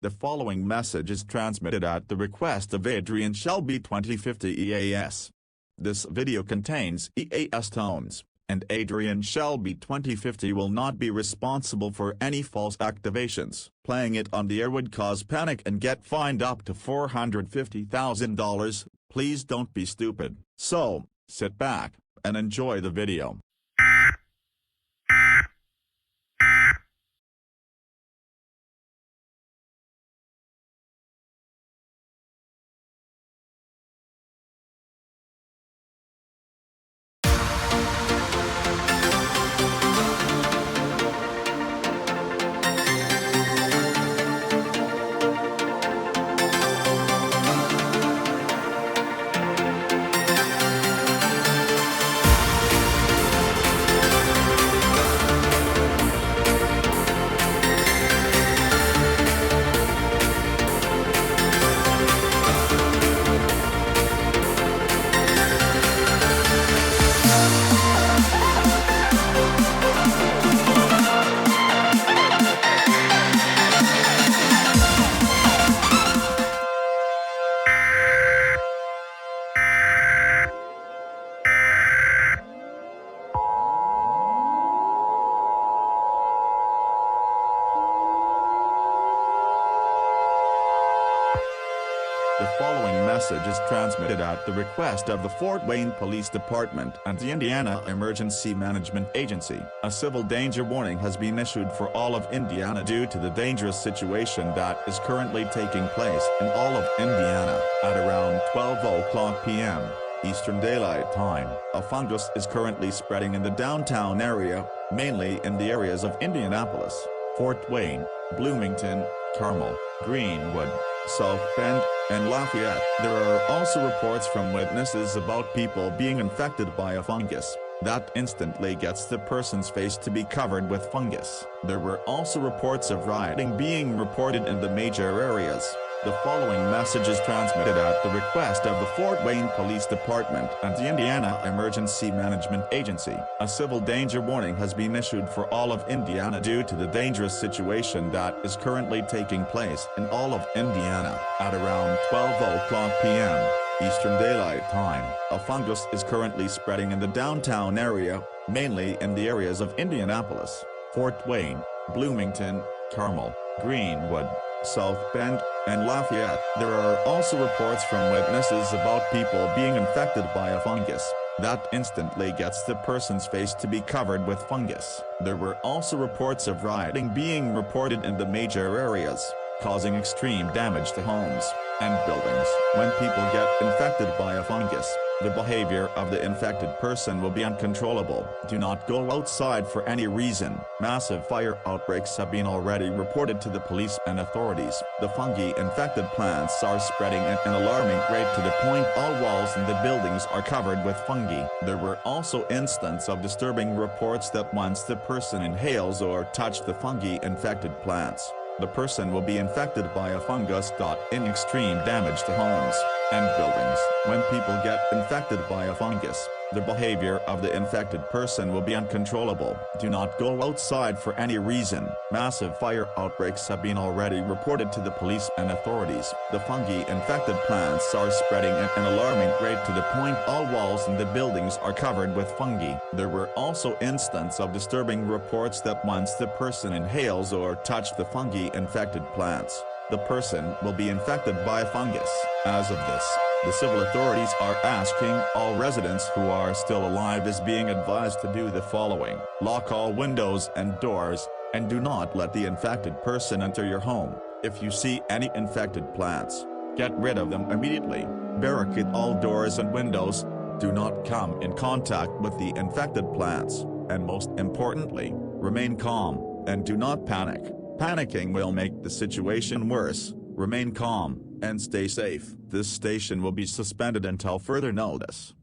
The following message is transmitted at the request of Adrian 2050 EAS. This video contains EAS tones, and Adrian 2050 will not be responsible for any false activations. Playing it on the air would cause panic and get fined up to $450,000. Please don't be stupid. So, sit back and enjoy the video. The following message is transmitted at the request of the Fort Wayne Police Department and the Indiana Emergency Management Agency. A civil danger warning has been issued for all of Indiana due to the dangerous situation that is currently taking place in all of Indiana. At around 12:00 p.m. Eastern Daylight Time, a fungus is currently spreading in the downtown area, mainly in the areas of Indianapolis, Fort Wayne, Bloomington, Carmel, Greenwood, South Bend, and Lafayette. There are also reports from witnesses about people being infected by a fungus that instantly gets the person's face to be covered with fungus. There were also reports of rioting being reported in the major areas. The following message is transmitted at the request of the Fort Wayne Police Department and the Indiana Emergency Management Agency. A civil danger warning has been issued for all of Indiana due to the dangerous situation that is currently taking place in all of Indiana. At around 12:00 p.m. Eastern Daylight Time, a fungus is currently spreading in the downtown area, mainly in the areas of Indianapolis, Fort Wayne, Bloomington, Carmel, Greenwood, South Bend, and Lafayette. There are also reports from witnesses about people being infected by a fungus that instantly gets the person's face to be covered with fungus. There were also reports of rioting being reported in the major areas, causing extreme damage to homes and buildings. When people get infected by a fungus, the behavior of the infected person will be uncontrollable. Do not go outside for any reason. Massive fire outbreaks have been already reported to the police and authorities. The fungi-infected plants are spreading at an alarming rate to the point all walls in the buildings are covered with fungi. There were also instances of disturbing reports that once the person inhales or touches the fungi-infected plants, the person will be infected by a fungus. In extreme damage to homes and buildings. When people get infected by a fungus, the behavior of the infected person will be uncontrollable. Do not go outside for any reason. Massive fire outbreaks have been already reported to the police and authorities. The fungi-infected plants are spreading at an alarming rate to the point all walls in the buildings are covered with fungi. There were also instances of disturbing reports that once the person inhales or touches the fungi-infected plants, the person will be infected by a fungus. As of this, the civil authorities are asking all residents who are still alive is being advised to do the following: lock all windows and doors, and do not let the infected person enter your home. If you see any infected plants, get rid of them immediately. Barricade all doors and windows. Do not come in contact with the infected plants, and most importantly, remain calm, and do not panic. Panicking will make the situation worse. Remain calm and stay safe. This station will be suspended until further notice.